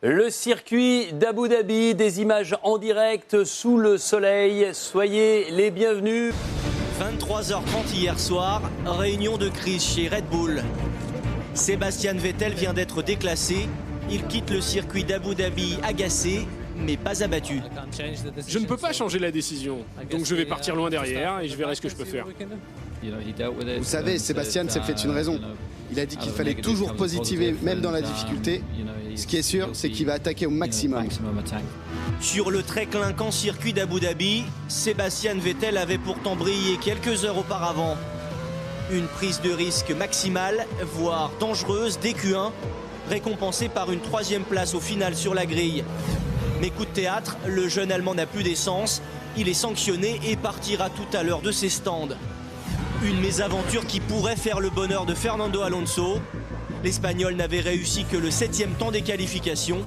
Le circuit d'Abu Dhabi, des images en direct sous le soleil. Soyez les bienvenus. 23h30 hier soir, réunion de crise chez Red Bull. Sébastien Vettel vient d'être déclassé. Il quitte le circuit d'Abu Dhabi agacé, mais pas abattu. Je ne peux pas changer la décision, donc je vais partir loin derrière et je verrai ce que je peux faire. Vous savez, Sébastien s'est fait une raison. Il a dit qu'il fallait toujours positiver, même dans la difficulté. Ce qui est sûr, c'est qu'il va attaquer au maximum. Sur le très clinquant circuit d'Abu Dhabi, Sébastien Vettel avait pourtant brillé quelques heures auparavant. Une prise de risque maximale, voire dangereuse, d'Q1, récompensée par une 3e place au final sur la grille. Mais coup de théâtre, le jeune Allemand n'a plus d'essence, il est sanctionné et partira tout à l'heure de ses stands. Une mésaventure qui pourrait faire le bonheur de Fernando Alonso. L'Espagnol n'avait réussi que le 7e temps des qualifications.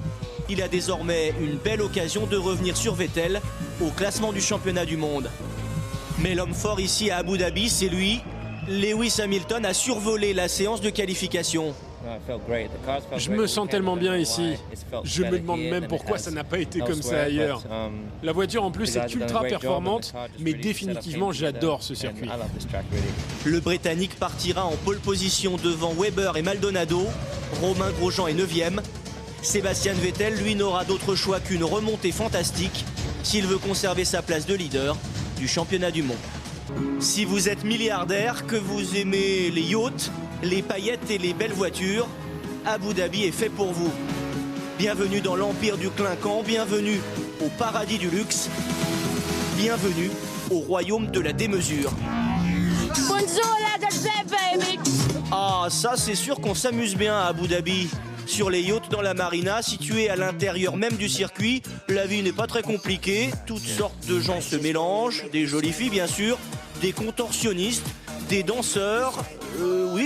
Il a désormais une belle occasion de revenir sur Vettel au classement du championnat du monde. Mais l'homme fort ici à Abu Dhabi, c'est lui. Lewis Hamilton a survolé la séance de qualification. Je me sens tellement bien ici. Je me demande même pourquoi ça n'a pas été comme ça ailleurs. La voiture en plus est ultra performante, mais définitivement j'adore ce circuit. Le Britannique partira en pole position devant Webber et Maldonado. Romain Grosjean est 9e. Sébastien Vettel, lui, n'aura d'autre choix qu'une remontée fantastique s'il veut conserver sa place de leader du championnat du monde. Si vous êtes milliardaire, que vous aimez les yachts, les paillettes et les belles voitures, Abu Dhabi est fait pour vous. Bienvenue dans l'empire du clinquant, bienvenue au paradis du luxe, bienvenue au royaume de la démesure. Ah, ça c'est sûr qu'on s'amuse bien à Abu Dhabi. Sur les yachts dans la marina, située à l'intérieur même du circuit, la vie n'est pas très compliquée. Toutes sortes de gens se mélangent, des jolies filles bien sûr, des contorsionnistes, des danseurs,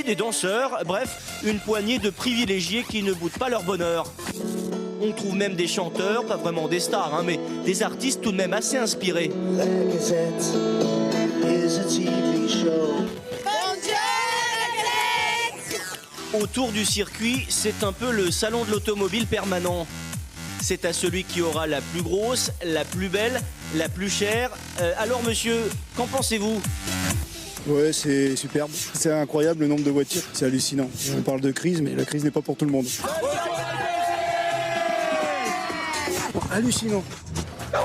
des danseurs, bref, une poignée de privilégiés qui ne boudent pas leur bonheur. On trouve même des chanteurs, pas vraiment des stars, mais des artistes tout de même assez inspirés. La Gazette is a TV show. Autour du circuit, c'est un peu le salon de l'automobile permanent. C'est à celui qui aura la plus grosse, la plus belle, la plus chère. Alors monsieur, qu'en pensez-vous ? Ouais, c'est superbe. C'est incroyable le nombre de voitures, c'est hallucinant. On parle de crise, mais la crise n'est pas pour tout le monde. Hallucinant.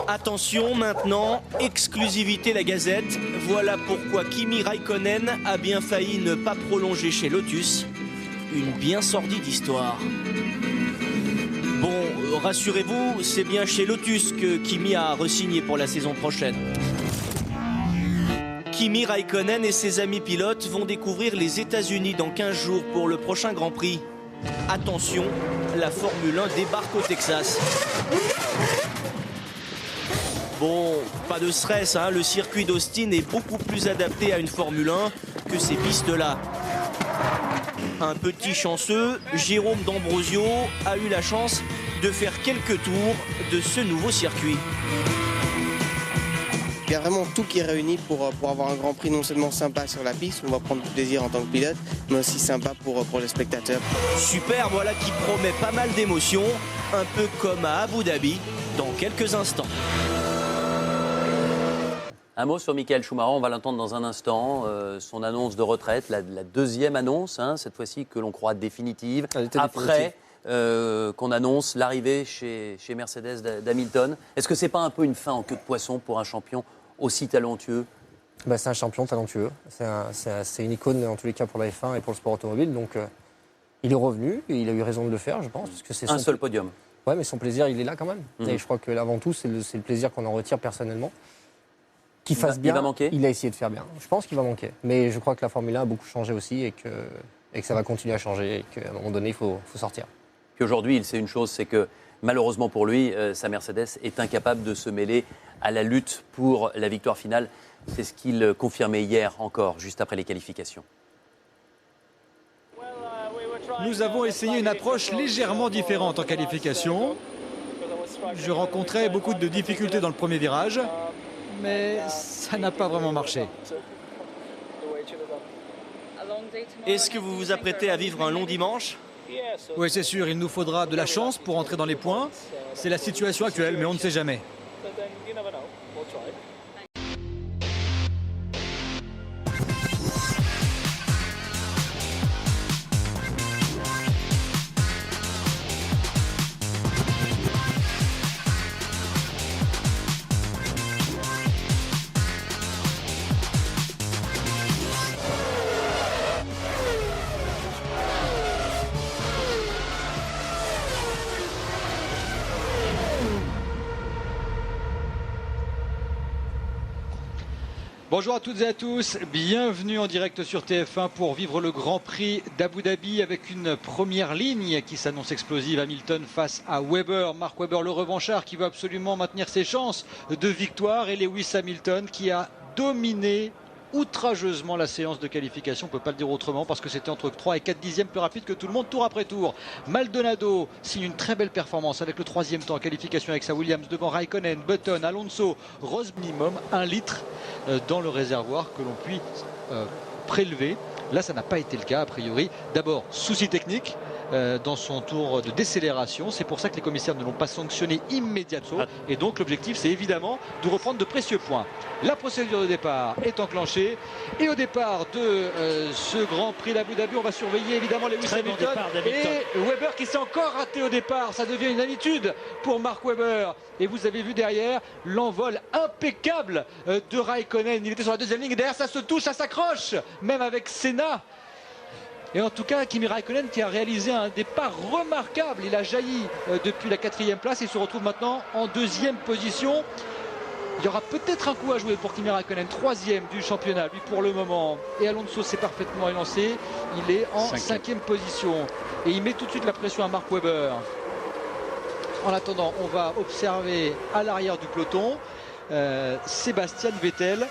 Attention maintenant, exclusivité la Gazette. Voilà pourquoi Kimi Raikkonen a bien failli ne pas prolonger chez Lotus. Une bien sordide histoire. Bon, rassurez-vous, c'est bien chez Lotus que Kimi a re-signé pour la saison prochaine. Kimi Raikkonen et ses amis pilotes vont découvrir les États-Unis dans 15 jours pour le prochain Grand Prix. Attention, la Formule 1 débarque au Texas. Bon, pas de stress, le circuit d'Austin est beaucoup plus adapté à une Formule 1 que ces pistes-là. Un petit chanceux, Jérôme D'Ambrosio, a eu la chance de faire quelques tours de ce nouveau circuit. Il y a vraiment tout qui est réuni pour avoir un Grand Prix non seulement sympa sur la piste, où on va prendre du plaisir en tant que pilote, mais aussi sympa pour les spectateurs. Super, voilà qui promet pas mal d'émotions, un peu comme à Abu Dhabi, dans quelques instants. Un mot sur Michael Schumacher, on va l'entendre dans un instant. Son annonce de retraite, la deuxième annonce, cette fois-ci que l'on croit définitive. Après qu'on annonce l'arrivée chez Mercedes d'Hamilton. Est-ce que c'est pas un peu une fin en queue de poisson pour un champion aussi talentueux ? C'est un champion talentueux. C'est une icône en tous les cas pour la F1 et pour le sport automobile. Donc il est revenu et il a eu raison de le faire, je pense. Parce que c'est un seul podium. Ouais, mais son plaisir, il est là quand même. Et je crois que avant tout, c'est le plaisir qu'on en retire personnellement. Qu'il fasse bien, il va manquer. Il a essayé de faire bien. Je pense qu'il va manquer. Mais je crois que la Formule 1 a beaucoup changé aussi et que ça va continuer à changer et qu'à un moment donné, il faut sortir. Puis aujourd'hui, il sait une chose, c'est que malheureusement pour lui, sa Mercedes est incapable de se mêler à la lutte pour la victoire finale. C'est ce qu'il confirmait hier encore, juste après les qualifications. Nous avons essayé une approche légèrement différente en qualification. Je rencontrais beaucoup de difficultés dans le premier virage, mais ça n'a pas vraiment marché. Est-ce que vous vous apprêtez à vivre un long dimanche ? Oui, c'est sûr, il nous faudra de la chance pour entrer dans les points. C'est la situation actuelle, mais on ne sait jamais. Bonjour à toutes et à tous, bienvenue en direct sur TF1 pour vivre le Grand Prix d'Abu Dhabi avec une première ligne qui s'annonce explosive. Hamilton face à Webber, Mark Webber le revanchard qui veut absolument maintenir ses chances de victoire, et Lewis Hamilton qui a dominé outrageusement la séance de qualification, on ne peut pas le dire autrement parce que c'était entre 3 et 4 dixièmes plus rapide que tout le monde tour après tour. Maldonado signe une très belle performance avec le 3e temps en qualification avec sa Williams devant Raikkonen, Button, Alonso, Rose, minimum 1 litre dans le réservoir que l'on puisse prélever. Là ça n'a pas été le cas a priori. D'abord souci technique dans son tour de décélération, c'est pour ça que les commissaires ne l'ont pas sanctionné immédiatement, et donc l'objectif c'est évidemment de reprendre de précieux points. La procédure de départ est enclenchée et au départ de ce Grand Prix d'Abu Dhabi on va surveiller évidemment Lewis Hamilton et Webber qui s'est encore raté au départ. Ça devient une habitude pour Mark Webber, et vous avez vu derrière l'envol impeccable de Raikkonen. Il était sur la 2e ligne et derrière ça se touche, ça s'accroche même avec Senna. Et en tout cas, Kimi Raikkonen qui a réalisé un départ remarquable. Il a jailli depuis la 4e place et se retrouve maintenant en 2e position. Il y aura peut-être un coup à jouer pour Kimi Raikkonen, 3e du championnat, lui pour le moment. Et Alonso s'est parfaitement élancé. Il est en 5e position. Et il met tout de suite la pression à Mark Webber. En attendant, on va observer à l'arrière du peloton Sébastien Vettel,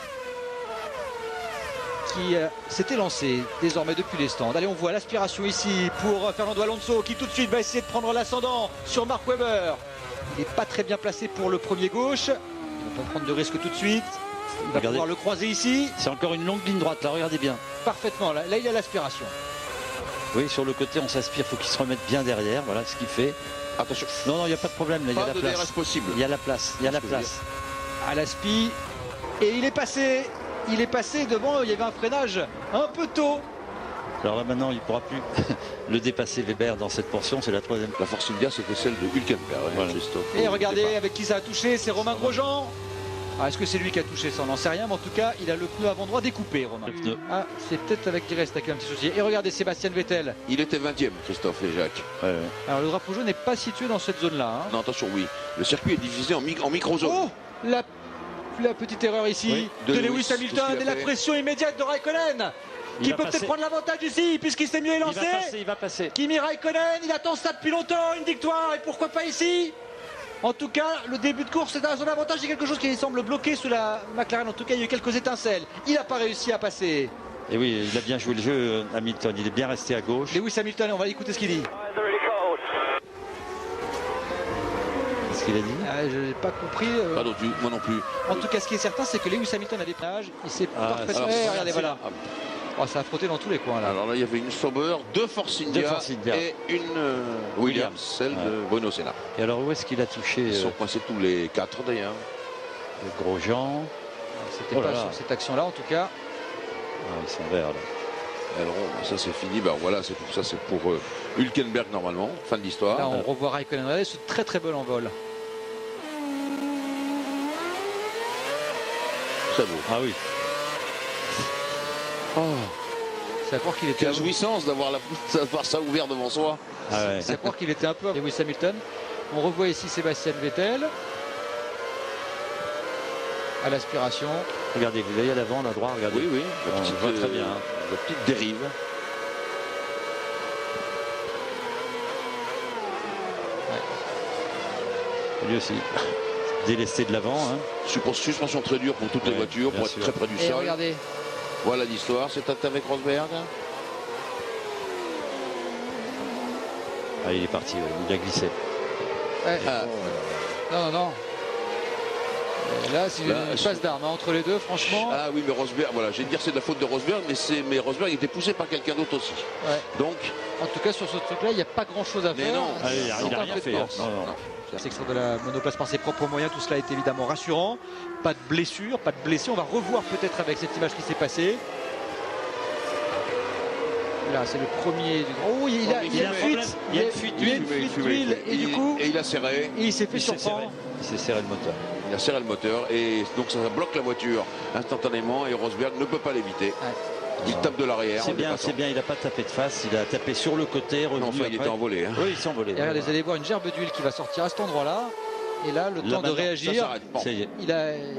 qui s'était lancé désormais depuis les stands. Allez, on voit l'aspiration ici pour Fernando Alonso qui tout de suite va essayer de prendre l'ascendant sur Mark Webber. Il n'est pas très bien placé pour le premier gauche. Il ne va pas prendre de risque tout de suite. Il va pouvoir le croiser ici. C'est encore une longue ligne droite là, regardez bien. Parfaitement, là il y a l'aspiration. Oui, sur le côté on s'aspire, il faut qu'il se remette bien derrière, voilà ce qu'il fait. Attention. Non, il n'y a pas de problème, là, il y a la place. Possible. Il y a la place, il y a la place. À l'aspi, et il est passé. Il est passé devant, il y avait un freinage un peu tôt. Alors là maintenant il ne pourra plus le dépasser Weber dans cette portion, c'est la 3e. La Force India c'était celle de Hülkenberg. Voilà. Et regardez avec qui ça a touché, c'est Romain Grosjean. Est-ce que c'est lui qui a touché ça? On n'en sait rien, mais en tout cas il a le pneu avant droit découpé, Romain. Ah, c'est peut-être avec Direst qui a un petit souci. Et regardez Sébastien Vettel. Il était 20e, Christophe et Jacques. Ouais. Alors le drapeau jaune n'est pas situé dans cette zone-là. Hein. Non, attention, oui. Le circuit est divisé en micro-zone. Oh, la petite erreur ici de Lewis Hamilton et la pression immédiate de Raikkonen qui peut peut-être prendre l'avantage ici puisqu'il s'est mieux élancé. Il va passer. Kimi Raikkonen, il attend ça depuis longtemps, une victoire, et pourquoi pas ici. En tout cas, le début de course, c'est à son avantage. Il y a quelque chose qui semble bloqué sous la McLaren. En tout cas, il y a eu quelques étincelles. Il n'a pas réussi à passer. Et oui, il a bien joué le jeu, Hamilton. Il est bien resté à gauche. Lewis Hamilton, on va écouter ce qu'il dit. Qu'est-ce qu'il a dit? Je n'ai pas compris. Pas non plus, moi non plus. En tout cas, ce qui est certain, c'est que Lewis Hamilton a des plages. Il s'est parfaitement. Regardez, voilà. Oh, ça a frotté dans tous les coins là. Alors là, il y avait une Sauber, 2 Force India et une Williams, celle de Bruno Senna. Et alors où est-ce qu'il a touché? Ils sont passés tous les 4 d'ailleurs. Le Grosjean. C'était pas sur cette action-là en tout cas. Ils sont verts là. Alors, ça c'est fini, ben voilà, c'est pour ça, c'est pour Hülkenberg normalement, fin de l'histoire. Là on revoit Raikkonen, regardez ce très très bel envol. Très beau. Ah oui. Oh. C'est à croire qu'il était. Quelle jouissance d'avoir ça ouvert devant soi. Ah ouais. C'est à croire qu'il était un peu Lewis Hamilton. On revoit ici Sébastien Vettel à l'aspiration. Regardez, vous voyez à l'avant, à droite, regardez. Oui, oui. On voit très bien. La petite dérive. Lui aussi. Délesté de l'avant. Hein. Suspension très dure pour toutes les voitures, pour être très près du sol. Regardez. Voilà l'histoire, c'est avec Rosberg. Ah, il est parti, il a glissé. Ouais. Non. Et là, c'est une passe d'armes entre les deux, franchement. Ah oui, mais Rosberg, voilà, j'ai dire c'est de la faute de Rosberg, mais Rosberg était poussé par quelqu'un d'autre aussi. Ouais. Donc, en tout cas, sur ce truc-là, il n'y a pas grand-chose à faire. Non, il n'a rien fait. S'extraire de la monoplace par ses propres moyens, tout cela est évidemment rassurant. Pas de blessure, pas de blessé. On va revoir peut-être avec cette image qui s'est passée. Là, c'est le premier. Oh, il y a une fuite. Il y a une fuite d'huile. Et du coup, il a serré. Et il s'est fait surprendre. Il s'est serré le moteur. Il a serré le moteur et donc ça bloque la voiture instantanément et Rosberg ne peut pas l'éviter. Ouais. Il tape de l'arrière. C'est bien, il n'a pas tapé de face, il a tapé sur le côté. Non, enfin, il était envolé. Hein. Oui, il s'est envolé. Et regardez, vous allez voir une gerbe d'huile qui va sortir à cet endroit-là. Et là, le temps de réagir. Ça y est.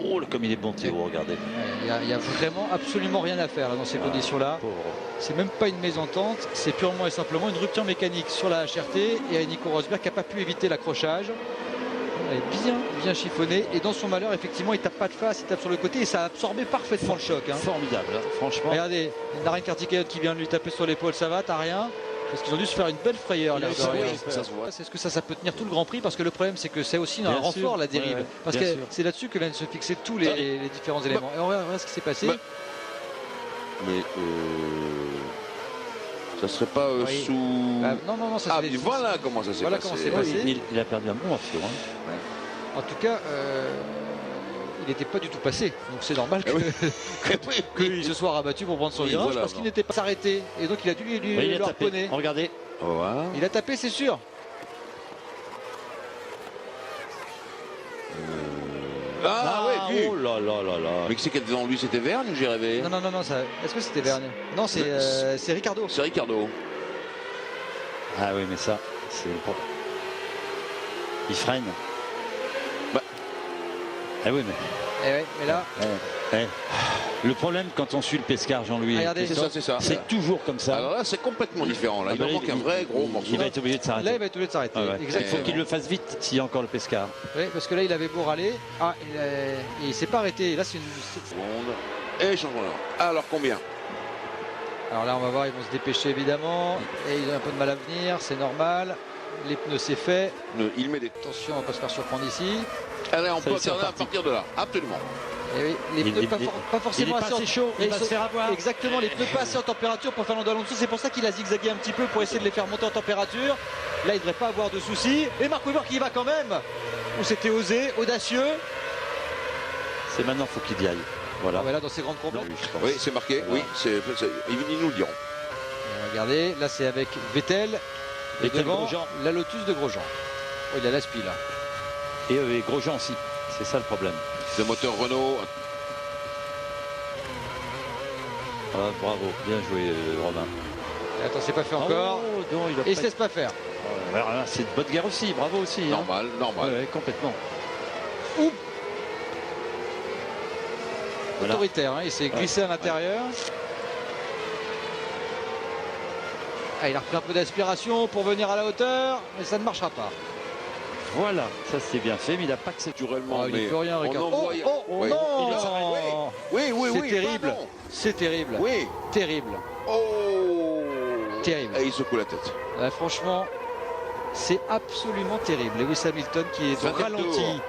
Oh, comme il est bon, Théo, regardez. Il n'y a vraiment absolument rien à faire là, dans ces conditions-là. C'est même pas une mésentente, c'est purement et simplement une rupture mécanique sur la HRT et Nico Rosberg qui n'a pas pu éviter l'accrochage. Elle est bien chiffonné et dans son malheur effectivement il tape pas de face, il tape sur le côté et ça a absorbé parfaitement le choc. Hein. Formidable, franchement. Regardez, Darren Kartikeyan qui vient de lui taper sur l'épaule, ça va, t'as rien? Parce qu'ils ont dû se faire une belle frayeur. Est-ce que ça peut tenir tout le Grand Prix? Parce que le problème c'est que c'est aussi un renfort la dérive. Ouais, parce que c'est là-dessus que viennent se fixer tous les différents éléments. Et on va voir ce qui s'est passé. Mais ça serait pas sous... non, ça mais voilà comment ça s'est passé. Il a perdu un bon morceau. Hein. Ouais. En tout cas, il n'était pas du tout passé. Donc c'est normal qu'il se soit rabattu pour prendre son virage parce qu'il n'était pas arrêté. Et donc il a dû lui le harponner. Regardez. Voilà. Il a tapé, c'est sûr. Oui. Oh là là là là. Mais qui c'est qui était devant lui? C'était Vergne ou j'ai rêvé? Non. Est-ce que c'était Vergne? Non, c'est Ricardo. C'est Ricardo. Ah oui, mais ça, c'est le problème. Il freine. Ah oui, mais là. Le problème quand on suit le Pescar, Jean-Louis, c'est ça. C'est toujours comme ça. Alors là, c'est complètement différent. Là, il manque un vrai gros morceau. Il va être obligé de s'arrêter. Là, il va être obligé de s'arrêter. Il faut qu'il le fasse vite s'il y a encore le Pescar. Oui, parce que là, il avait beau râler. Il s'est pas arrêté. Là, c'est une seconde. Et changement. Alors combien? Alors là, on va voir. Ils vont se dépêcher évidemment. Et ils ont un peu de mal à venir. C'est normal. Les pneus, c'est fait. Il met des... Attention, on va pas se faire surprendre ici. Allez, on peut à partir de là. Absolument. Et oui, les pneus pas forcément assez chaud, il va se faire avoir. Exactement, les pneus pas assez en température pour Fernando Alonso. C'est pour ça qu'il a zigzagué un petit peu pour essayer de les faire monter en température. Là, il ne devrait pas avoir de soucis. Et Mark Webber qui y va quand même. Où c'était osé, audacieux. C'est maintenant, faut qu'il y aille. Voilà. Là, dans ces grandes combats. Oui, c'est marqué. Oui, ils nous le diront. Regardez, là, c'est avec Vettel. Et devant, la Lotus de Grosjean. Oh, il a l'aspi là. Et Grosjean aussi. C'est ça le problème. Le moteur Renault. Bravo, bien joué Robin. Attends, c'est pas fait encore. Et il se laisse pas faire. C'est de bonne guerre aussi, bravo aussi. Normal. Ouais, complètement. Oups. Autoritaire, il s'est glissé à l'intérieur. Il a repris un peu d'aspiration pour venir à la hauteur, mais ça ne marchera pas. Voilà, ça c'est bien fait, mais il n'a pas que c'est naturellement. Il ne peut rien, Ricardo. Non. Oui, c'est terrible. C'est terrible. Oui. Terrible. Terrible. Et il secoue la tête. Franchement, c'est absolument terrible. Lewis Hamilton qui est au ralenti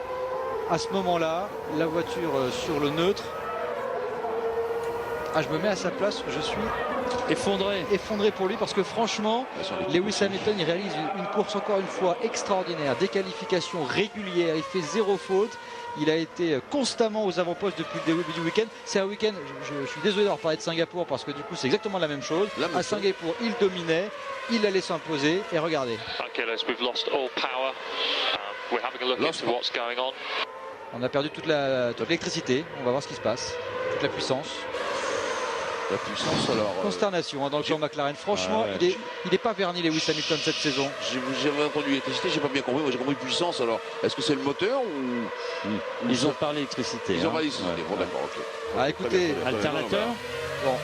à ce moment-là, la voiture sur le neutre. Je me mets à sa place, je suis effondré pour lui parce que franchement Lewis Hamilton il réalise une course encore une fois extraordinaire, des qualifications régulières, il fait 0 faute, il a été constamment aux avant-postes depuis le début du week-end. C'est un week-end, je suis désolé d'avoir parlé de Singapour parce que du coup c'est exactement la même chose. À Singapour il dominait, il allait s'imposer et regardez. On a perdu toute l'électricité, on va voir ce qui se passe, toute la puissance. La puissance alors. Consternation dans le camp McLaren. Franchement, il est pas verni Lewis Hamilton cette saison. J'avais entendu l'électricité, j'ai pas bien compris. Moi j'ai compris puissance alors. Est-ce que c'est le moteur ou ils ont parlé d'électricité? Ils ont parlé d'électricité. Bon d'accord, ok. Écoutez, alternateur. Bon.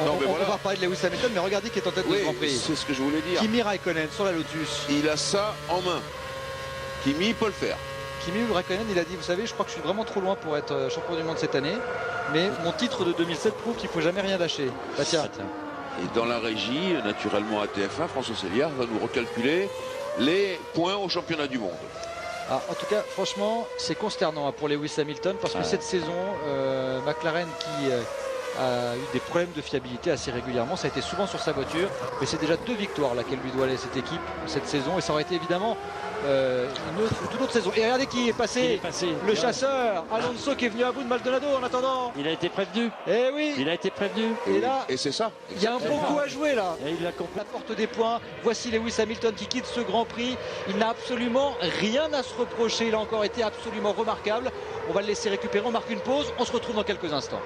On va parler de Lewis Hamilton, mais regardez qui est en tête du Grand Prix. C'est ce que je voulais dire. Kimi Raikkonen sur la Lotus. Il a ça en main. Kimi peut le faire. Kimi Raikkonen, il a dit, vous savez, je crois que je suis vraiment trop loin pour être champion du monde cette année, mais mon titre de 2007 prouve qu'il ne faut jamais rien lâcher. Tiens. Et dans la régie, naturellement à TF1, François Céliard va nous recalculer les points au championnat du monde. Ah, en tout cas, franchement, c'est consternant pour Lewis Hamilton parce que cette saison, McLaren qui a eu des problèmes de fiabilité assez régulièrement, ça a été souvent sur sa voiture, mais c'est déjà 2 victoires là qu'elle lui doit aller cette équipe cette saison, et ça aurait été évidemment toute autre saison. Et regardez qui est passé, le chasseur Alonso qui est venu à bout de Maldonado en attendant. Il a été prévenu. Eh oui, il a été prévenu. Et là, et c'est ça. Il y a un bon coup à jouer là. Et il a compris. La porte des points. Voici Lewis Hamilton qui quitte ce Grand Prix. Il n'a absolument rien à se reprocher. Il a encore été absolument remarquable. On va le laisser récupérer. On marque une pause. On se retrouve dans quelques instants.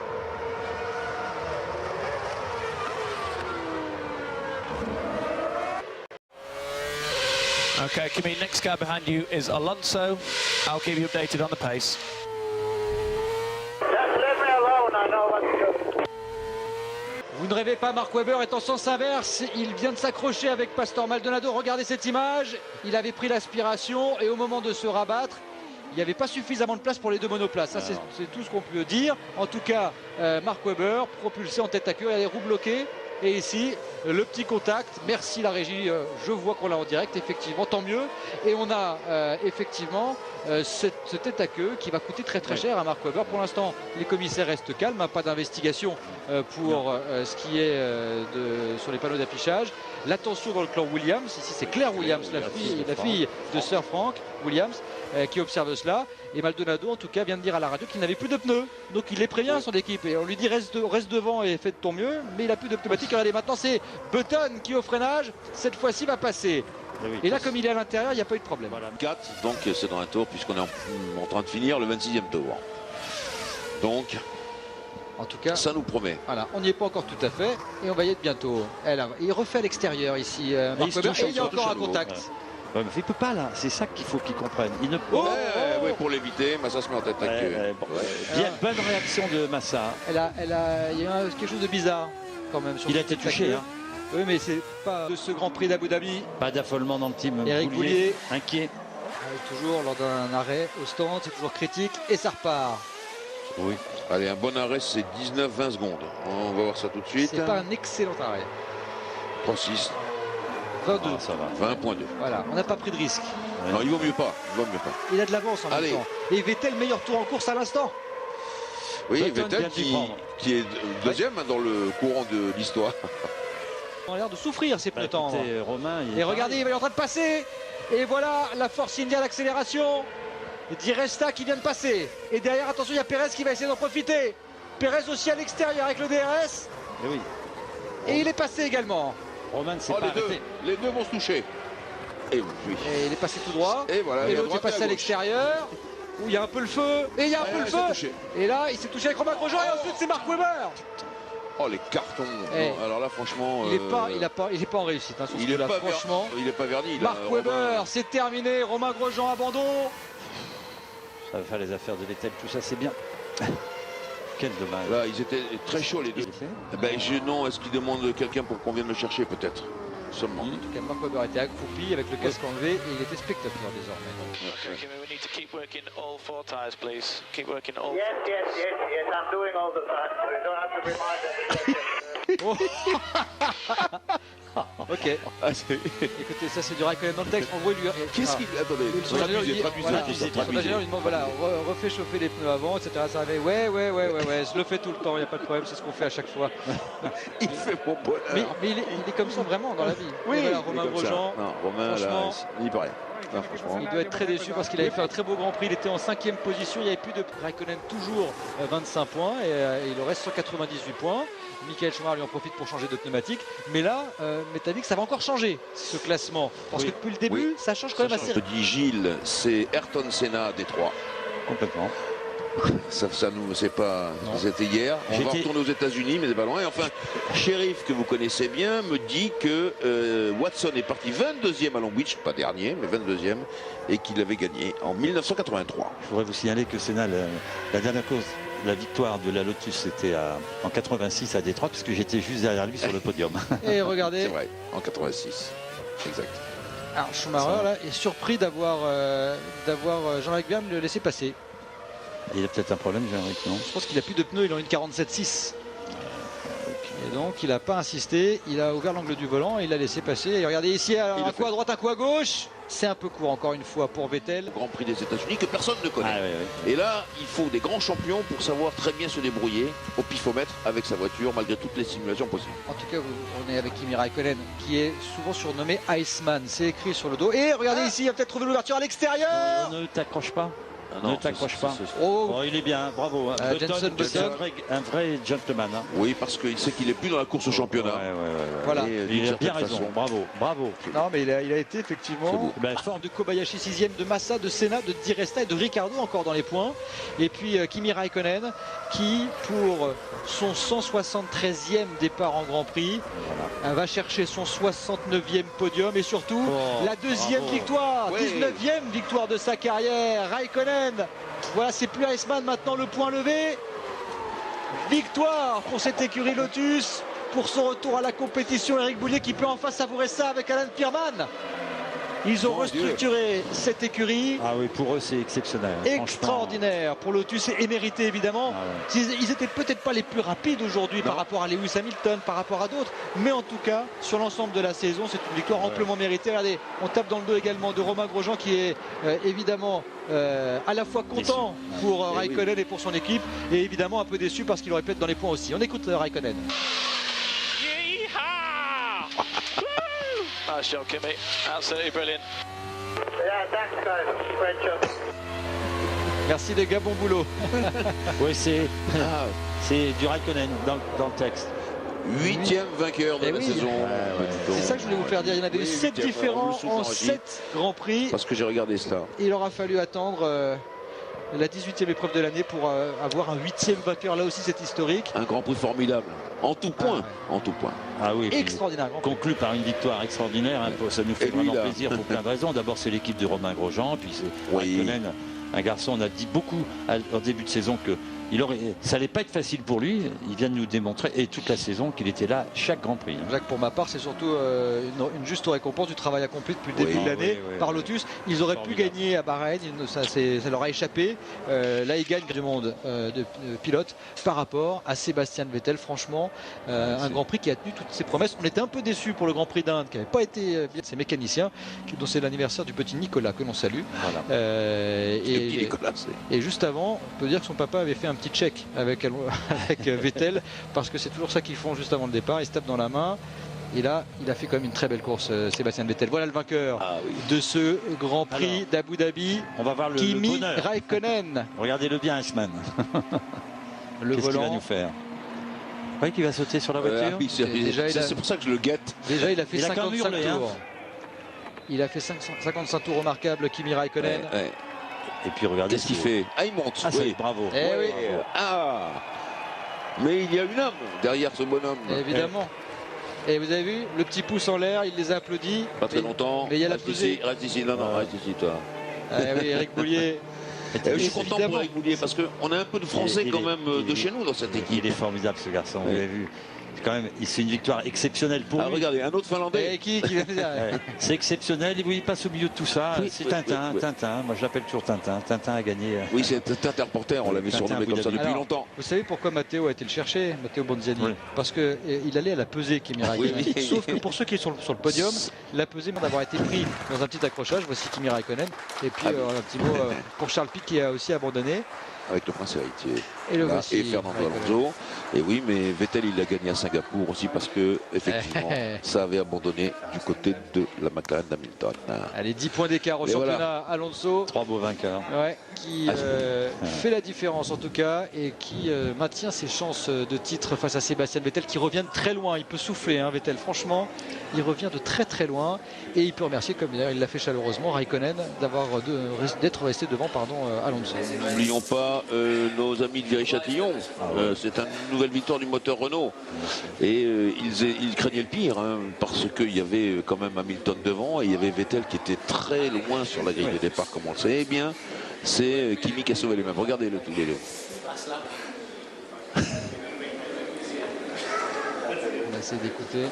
Okay, Kimi, next car behind you is Alonso. I'll keep you updated on the pace. Vous ne rêvez pas, Mark Webber est en sens inverse. Il vient de s'accrocher avec Pastor Maldonado. Regardez cette image. Il avait pris l'aspiration et au moment de se rabattre, il n'y avait pas suffisamment de place pour les 2 monoplaces. Ça, c'est tout ce qu'on peut dire. En tout cas, Mark Webber propulsé en tête à queue. Il y a les roues bloquées. Et ici, le petit contact. Merci la régie. Je vois qu'on l'a en direct, effectivement, tant mieux. Et on a effectivement ce tête à queue qui va coûter très cher à Mark Webber. Pour l'instant, les commissaires restent calmes, hein, pas d'investigation pour ce qui est sur les panneaux d'affichage. L'attention dans le clan Williams, ici c'est Claire Williams, la fille de Sir Frank Williams, qui observe cela. Et Maldonado, en tout cas, vient de dire à la radio qu'il n'avait plus de pneus. Donc il les prévient, son équipe. Et on lui dit reste devant et fais de ton mieux. Mais il n'a plus de pneumatique. Regardez, maintenant c'est Button qui au freinage, cette fois-ci va passer. Et là, comme il est à l'intérieur, il n'y a pas eu de problème. Voilà. 4, donc c'est dans un tour, puisqu'on est en train de finir le 26e tour. Donc, en tout cas, ça nous promet. Voilà, on n'y est pas encore tout à fait. Et on va y être bientôt. Il refait à l'extérieur ici. Mark Webber, et il y a encore un contact. Ouais, mais il peut pas là, c'est ça qu'il faut qu'il comprenne. Il ne peut oui, pour l'éviter, Massa se met en tête à queue. Bien, bonne réaction de Massa. Il y a eu quelque chose de bizarre quand même. Il a été touché. Hein. Oui, mais c'est pas de ce Grand Prix d'Abu Dhabi. Pas d'affolement dans le team. Eric Boulier, inquiet. Toujours lors d'un arrêt au stand, c'est toujours critique et ça repart. Oui. Allez, un bon arrêt, c'est 19-20 secondes. On va voir ça tout de suite. C'est pas un excellent arrêt. 3-6. 22. Ah, ça va. 20.2. Voilà, on n'a pas pris de risque. Non, il vaut mieux pas. Il a de l'avance en même temps. Et Vettel, meilleur tour en course à l'instant. Oui, Vettel qui est deuxième dans le courant de l'histoire. On a l'air de souffrir ces pneus tendres. Et regardez, il est en train de passer. Et voilà la Force India d'accélération. Di Resta qui vient de passer. Et derrière, attention, il y a Perez qui va essayer d'en profiter. Perez aussi à l'extérieur avec le DRS. Et oui. Et il est passé également. Romain ne s'est pas arrêté. Les deux vont se toucher. Et oui. Et il est passé tout droit. Et voilà. Et l'autre est passé à l'extérieur. Où il y a un peu le feu. Et il y a un peu le feu. Et là, il s'est touché avec Romain Grosjean. Et ensuite, c'est Mark Webber. Oh, les cartons. Non, alors là, franchement. Il n'est pas en réussite. Hein, sur il n'est pas, franchement. Il n'est pas verni. Mark Webber, c'est terminé. Romain Grosjean, abandon. Ça va faire les affaires de Vettel. Tout ça, c'est bien. Quel dommage. Là, ils étaient très chauds les deux. Non, est-ce qu'ils demandent quelqu'un pour qu'on vienne le chercher peut-être? Seulement. En tout cas, Mark Webber était accroupi avec le casque enlevé et il était spectateur désormais. Ok. Écoutez, ça c'est du Raikkonen dans le texte. En gros, lui. Qu'est-ce qu'il. Attendez, son ingénieur lui demande voilà, refais chauffer les pneus avant, etc. Ça avait ouais, je le fais tout le temps, il n'y a pas de problème, c'est ce qu'on fait à chaque fois. Il fait mon bonheur. Mais il est comme ça vraiment dans la vie. Oui, voilà, Romain Grosjean. Non, Romain, là, il paraît. Il doit être très déçu parce qu'il avait fait un très beau Grand Prix. Il était en 5e position. Il n'y avait plus de Raikkonen, toujours 25 points. Et il reste 198 points. Michael Schumacher lui en profite pour changer de pneumatique. Mais là, Métallique, ça va encore changer ce classement. Parce que depuis le début, ça change quand même assez. Je dis Gilles, c'est Ayrton Senna à Détroit. Complètement. Ça nous, c'est pas. C'était hier. On va retourner aux États-Unis, mais c'est pas loin. Et enfin, Sheriff, que vous connaissez bien, me dit que Watson est parti 22e à Long Beach, pas dernier, mais 22e, et qu'il avait gagné en 1983. Je voudrais vous signaler que Senna, la dernière course, la victoire de la Lotus, c'était en 86 à Détroit, parce que j'étais juste derrière lui sur le podium. Et regardez. C'est vrai, en 86. Exact. Alors Schumacher là, est surpris d'avoir Jean-Marc Verne le laisser passer. Il a peut-être un problème, Jean-Marc, non? Je pense qu'il a plus de pneus, il en a une 47.6. donc il n'a pas insisté, il a ouvert l'angle du volant, il l'a laissé passer. Et regardez ici, alors, un coup à droite, un coup à gauche. C'est un peu court encore une fois pour Vettel. Grand Prix des États-Unis que personne ne connaît. Et là, il faut des grands champions pour savoir très bien se débrouiller au pifomètre avec sa voiture malgré toutes les simulations possibles. En tout cas, on est avec Kimi Raikkonen qui est souvent surnommé Iceman. C'est écrit sur le dos. Et regardez ici, il va peut-être trouver l'ouverture à l'extérieur. Ne t'accroche pas. Non, ne t'accroche pas. Oh, il est bien, bravo. Jenson Button, un vrai gentleman. Hein. Oui, parce qu'il sait qu'il est plus dans la course au championnat. Voilà. Il a bien raison. Bravo, bravo. Non, mais il a été effectivement fort de Kobayashi, 6e, de Massa, de Senna, de Di Resta et de Ricciardo encore dans les points. Et puis Kimi Raikkonen qui, pour son 173e départ en Grand Prix, va chercher son 69e podium et surtout la deuxième victoire, 19e victoire de sa carrière. Raikkonen, voilà, c'est plus Iceman maintenant, le point levé. Victoire pour cette écurie Lotus, pour son retour à la compétition. Eric Boulier qui peut enfin savourer ça avec Alan Pierman. Ils ont restructuré cette écurie. Ah oui, pour eux c'est exceptionnel. Extraordinaire pour Lotus et mérité évidemment. Ils étaient peut-être pas les plus rapides aujourd'hui par rapport à Lewis Hamilton, par rapport à d'autres. Mais en tout cas, sur l'ensemble de la saison, c'est une victoire amplement méritée. Regardez, on tape dans le dos également de Romain Grosjean qui est évidemment à la fois content pour Raikkonen et pour son équipe. Et évidemment un peu déçu parce qu'il aurait pu être dans les points aussi. On écoute Raikkonen. Nice job, Kimi. Absolutely brilliant. Yeah, thanks guys. Great job. Merci les gars, bon boulot. Oui, c'est du Raikkonen dans le texte. 8e vainqueur de la saison. C'est ça que je voulais vous faire dire. Il y en avait eu 7 différents en 7 Grands Prix. Parce que j'ai regardé cela. Il aura fallu attendre la 18e épreuve de l'année pour avoir un 8e vainqueur. Là aussi, c'est historique. Un Grand Prix formidable. En tout point. En tout point. Ah oui. Extraordinaire. Conclu par une victoire extraordinaire. Hein, ça nous fait vraiment plaisir pour plein de raisons. D'abord, c'est l'équipe de Romain Grosjean. Puis c'est Raikkonen, un garçon. On a dit beaucoup au début de saison que ça n'allait pas être facile pour lui. Il vient de nous démontrer, et toute la saison, qu'il était là chaque Grand Prix. Jacques, pour ma part, c'est surtout une juste récompense du travail accompli depuis le début de l'année par Lotus. Ils auraient pu gagner à Bahreïn, ça leur a échappé. Là, ils gagnent du monde de pilote par rapport à Sébastien Vettel. Franchement, un Grand Prix qui a tenu toutes ses promesses. On était un peu déçus pour le Grand Prix d'Inde, qui n'avait pas été bien. Ces mécaniciens, dont c'est l'anniversaire du petit Nicolas, que l'on salue. Voilà. Et juste avant, on peut dire que son papa avait fait un petit check avec Vettel, parce que c'est toujours ça qu'ils font juste avant le départ. Ils se tapent dans la main. Et là, il a fait quand même une très belle course, Sébastien Vettel. Voilà le vainqueur de ce Grand Prix d'Abu Dhabi. On va voir Kimi le Raikkonen. Regardez-le bien, Iceman. Qu'est-ce qu'il va nous faire? Vous voyez qu'il va sauter sur la voiture? C'est pour ça que je le guette. Déjà, il a fait 55 tours. Hein. Il a fait 55 tours remarquables, Kimi Raikkonen. Et puis regardez ce qu'il fait. Ah, il monte. Bravo. Mais il y a une âme derrière ce bonhomme. Évidemment. Et vous avez vu le petit pouce en l'air, il les a applaudis. Pas très longtemps. Mais il y a la pesée. Reste ici, reste ici, toi. Oui, Eric Boulier. Je suis content pour Eric Boulier parce qu'on a un peu de Français quand même de chez nous dans cette équipe. Il est formidable ce garçon, vous l'avez vu. C'est une victoire exceptionnelle pour lui. Regardez, un autre Finlandais. C'est exceptionnel. Il passe au milieu de tout ça. C'est Tintin. Tintin. Moi, je l'appelle toujours Tintin. Tintin a gagné. Oui, c'est Tintin Reporter. On l'avait surnommé comme ça depuis longtemps. Vous savez pourquoi Matteo a été le chercher, Matteo Bonziani? Parce qu'il allait à la pesée, Kimi Raikkonen. Sauf que pour ceux qui sont sur le podium, la pesée d'avoir été pris dans un petit accrochage. Voici Kimi Raikkonen. Et puis un petit mot pour Charles Pic qui a aussi abandonné. Avec le prince héritier et Fernando Alonso. Et oui, mais Vettel il a gagné à Singapour aussi parce que effectivement ça avait abandonné du côté de la McLaren d'Hamilton. Allez, 10 points d'écart au championnat. Alonso, 3 beaux vainqueurs, qui fait la différence en tout cas et qui maintient ses chances de titre face à Sébastien Vettel qui revient de très loin. Il peut souffler, Vettel, franchement, il revient de très très loin et il peut remercier, comme d'ailleurs il l'a fait chaleureusement, Raikkonen d'être resté devant Alonso. N'oublions pas nos amis de Viry-Châtillon. C'est une nouvelle victoire du moteur Renault. Et ils craignaient le pire, parce qu'il y avait quand même Hamilton devant et il y avait Vettel qui était très loin sur la grille de départ, comme on le sait. Eh bien, c'est Kimi qui a sauvé les mêmes. Regardez-le tous les deux. On va essayer d'écouter.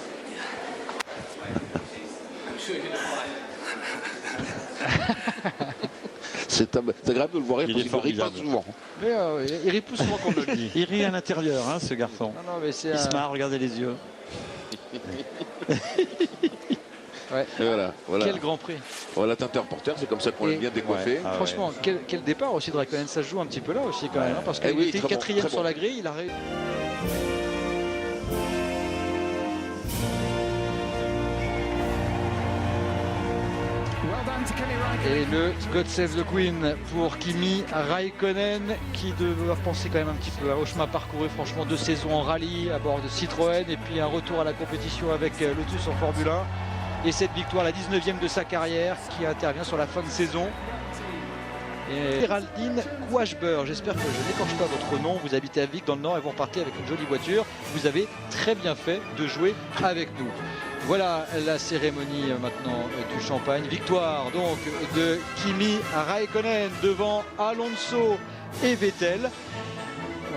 C'est agréable de le voir rire parce qu'il ne rit pas souvent. Mais, il rit plus souvent qu'on ne le dit. Il rit à l'intérieur, hein, ce garçon. Non, mais il se marre, regardez les yeux. Ouais. Voilà. Quel grand prix. Voilà, teinté reporter, c'est comme ça qu'on l'aime bien décoiffé. Ouais. Franchement, quel départ aussi de Raikkonen, ça se joue un petit peu là aussi quand même, hein, parce qu'il était quatrième sur la grille, il a réussi. Et le God Save the Queen pour Kimi Raikkonen qui doit penser quand même un petit peu au chemin parcouru, franchement 2 saisons en rallye à bord de Citroën et puis un retour à la compétition avec Lotus en Formule 1 et cette victoire, la 19e de sa carrière qui intervient sur la fin de saison. Et Géraldine Quashber, j'espère que je n'écorche pas votre nom, vous habitez à Vic dans le Nord et vous repartez avec une jolie voiture, vous avez très bien fait de jouer avec nous. Voilà la cérémonie maintenant du champagne. Victoire donc de Kimi Raikkonen devant Alonso et Vettel.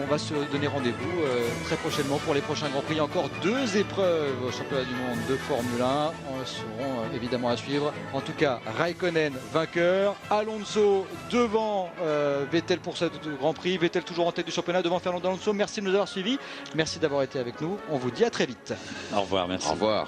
On va se donner rendez-vous très prochainement pour les prochains Grands Prix. Encore 2 épreuves au championnat du monde de Formule 1 seront évidemment à suivre. En tout cas, Raikkonen vainqueur, Alonso devant Vettel pour ce Grand Prix. Vettel toujours en tête du championnat devant Fernando Alonso. Merci de nous avoir suivis. Merci d'avoir été avec nous. On vous dit à très vite. Au revoir, merci. Au revoir.